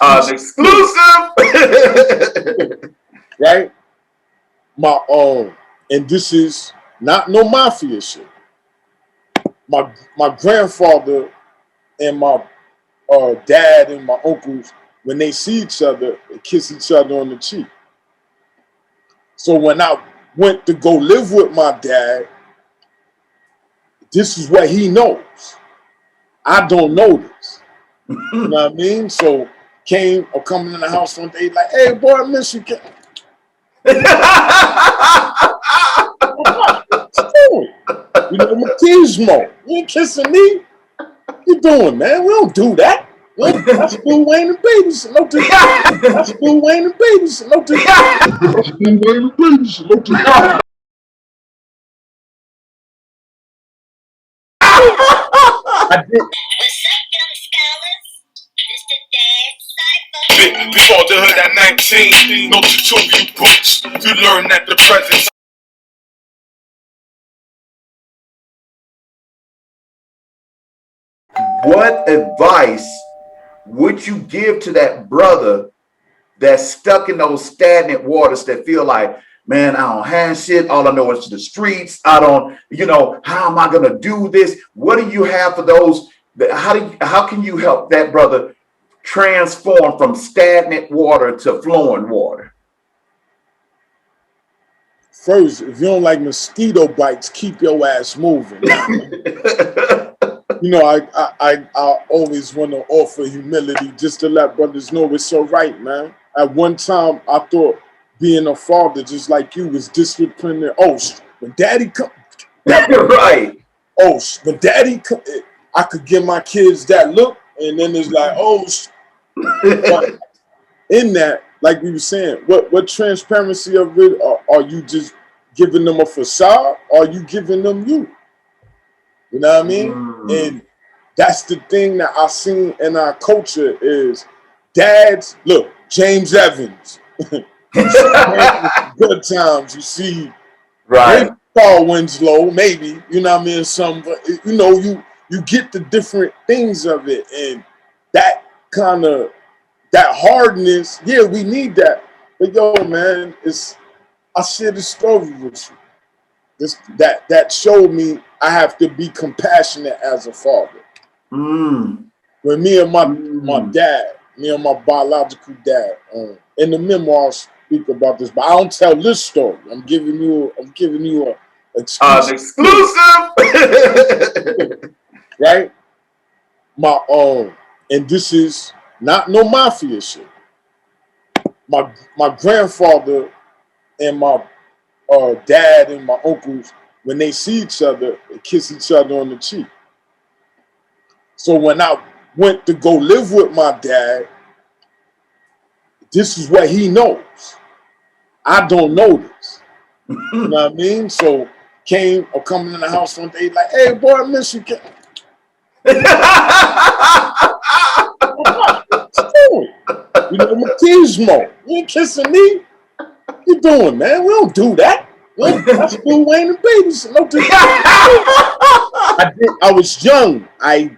Exclusive. Right? My and this is not no mafia shit. My grandfather and my dad and my uncles, when they see each other, they kiss each other on the cheek. So when I went to go live with my dad, this is what he knows. I don't know this. You know what I mean? So coming in the house one day like, hey boy, I miss you. You know, machismo. You ain't kissing me. What you doing, man? We don't do that. That's Lil Wayne and babies. No do that. That's Lil Wayne and babies. No do that. That's Lil Wayne and babies. No do that. I did. What's up, young scholars? This the dad Cypher. Before the hood at 19, no tutorial books. You learn at the presence. What advice would you give to that brother that's stuck in those stagnant waters that feel like, man, I don't have shit. All I know is the streets. I don't, how am I going to do this? What do you have for those? How can you help that brother transform from stagnant water to flowing water? First, if you don't like mosquito bites, keep your ass moving. I always want to offer humility just to let brothers know it's all right, man. At one time, I thought being a father, just like you, was disciplining. Oh, when daddy come, right. Oh, when daddy come, I could give my kids that look, and then it's like, oh. But in that, like we were saying, what transparency of it are you just giving them a facade, or are you giving them you? You know what I mean? And that's the thing that I seen in our culture is dads. Look, James Evans. Good times. You see, right? Paul Winslow, maybe. You know what I mean? Some, you get the different things of it, and that kind of that hardness. Yeah, we need that. But yo, man, I share the story with you. That showed me I have to be compassionate as a father. When me and my dad, me and my biological dad, in the memoirs speak about this, but I don't tell this story. I'm giving you a exclusive. Right? And this is not no mafia shit. My grandfather and my dad and my uncles, when they see each other, they kiss each other on the cheek. So when I went to go live with my dad, this is what he knows. I don't know this. You know what I mean? So coming in the house one day like, hey boy, I miss you. You know, machismo. You ain't kissing me. What you doing, man? We don't do that. That's Lil Wayne and babies. No do that. I was young. I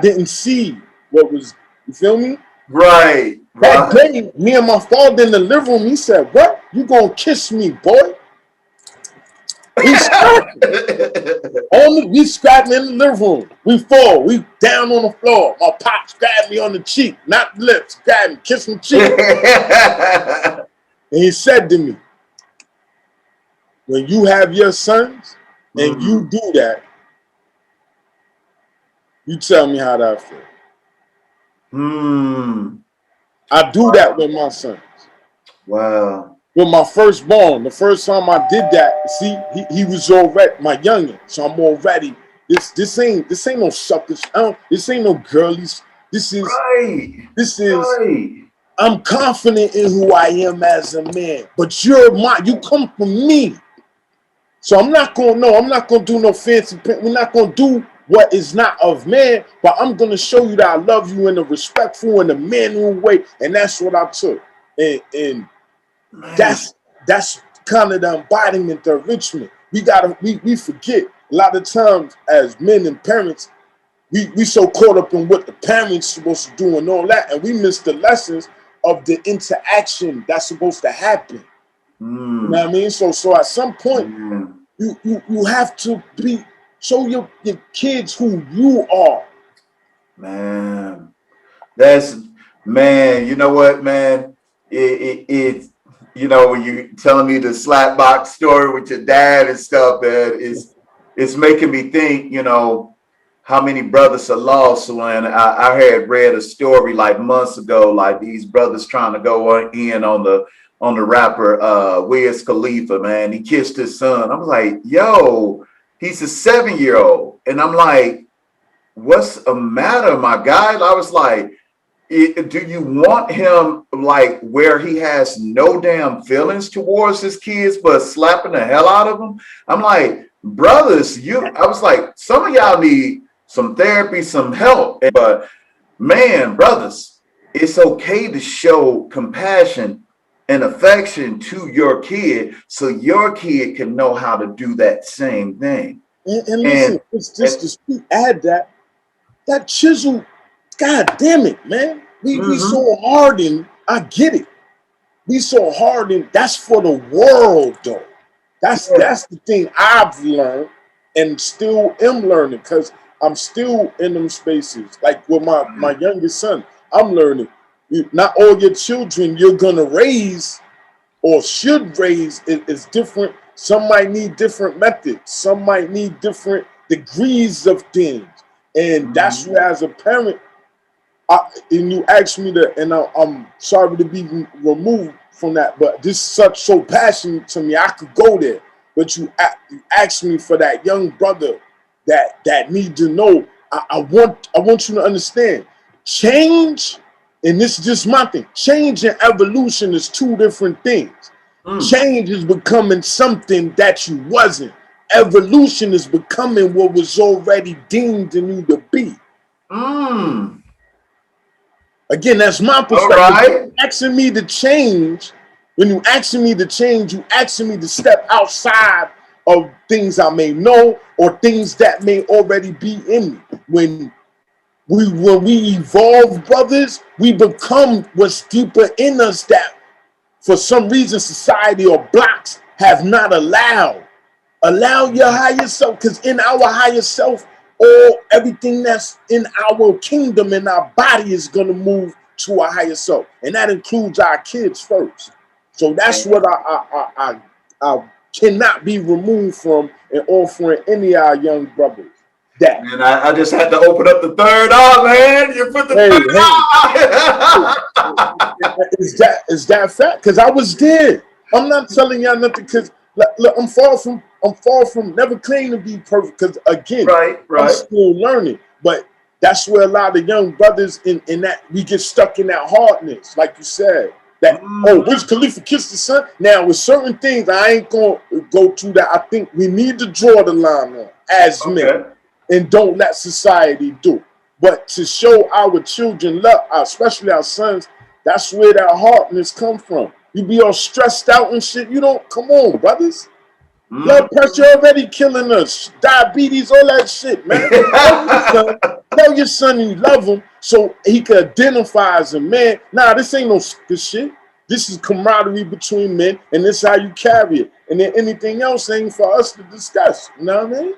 didn't see what was, you feel me? Right. That day, me and my father in the living room, he said, what? You gonna kiss me, boy? We scrapping in the living room. We fall. We down on the floor. My pops grabbed me on the cheek, not the lips. Grabbed me, kissed me cheek. And he said to me, when you have your sons and you do that, you tell me how that feels. I do that with my sons. Wow. With my firstborn, the first time I did that, see, he was already my youngin, so I'm already. This ain't no suckers. This ain't no girlies. This is right. Right. I'm confident in who I am as a man, but you come from me. So I'm not gonna do no fancy. We're not gonna do what is not of man, but I'm gonna show you that I love you in a respectful and a manly way, and that's what I took. And that's kind of the embodiment, the enrichment. We forget a lot of times as men and parents, we so caught up in what the parents supposed to do and all that, and we miss the lessons of the interaction that's supposed to happen. You know what I mean? So at some point, you have to show your kids who you are. Man, that's man. You know what, man? It you know, when you telling me the slap box story with your dad and stuff, man, it's making me think. You know, how many brothers are lost. When I had read a story like months ago, like these brothers trying to go in on the rapper Wiz Khalifa, man. He kissed his son. I was like, yo, he's a 7-year-old. And I'm like, what's the matter, my guy? I was like, do you want him like where he has no damn feelings towards his kids, but slapping the hell out of them? I'm like, brothers, I was like, some of y'all need some therapy, some help. But man, brothers, it's okay to show compassion and affection to your kid so your kid can know how to do that same thing. And listen, it's just to speak, add that chisel, god damn it, man. We so hardened, I get it. We so hardened, that's for the world though. That's the thing I've learned and still am learning, because I'm still in them spaces. Like with my youngest son, I'm learning. Not all your children you're gonna raise or should raise is different. Some might need different methods. Some might need different degrees of things. And that's where, as a parent, and you asked me to, and I'm sorry to be removed from that, but this is so passionate to me. I could go there, but you asked me for that young brother that need to know. I want you to understand change, and this is just my thing. Change and evolution is two different things. Change is becoming something that you wasn't. Evolution is becoming what was already deemed in you to be. Again, that's my perspective. Right. Asking me to change, when you asking me to change, you asking me to step outside of things I may know or things that may already be in me. When we evolve, brothers, we become what's deeper in us that for some reason society or blocks have not allowed. Allow your higher self, because in our higher self, everything that's in our kingdom and our body is going to move to a higher self, and that includes our kids first. So that's what I cannot be removed from in offering any of our young brothers. That And I just had to open up the third eye, man. You put the third eye. Is that fact? Because I was there. I'm not telling y'all nothing, because look, I'm far from never claim to be perfect, because again, I'm still learning. But that's where a lot of young brothers in that we get stuck in that hardness, like you said. That Wiz Khalifa kissed the son. Now with certain things, I ain't gonna go through that. I think we need to draw the line on as men, and don't let society do. But to show our children love, especially our sons, that's where that hardness come from. You be all stressed out and shit. You don't, come on, brothers. Blood pressure already killing us. Diabetes, all that shit, man. Tell your son you love him so he can identify as a man. Nah, this ain't no this shit. This is camaraderie between men, and this is how you carry it. And then anything else ain't for us to discuss. You know what I mean?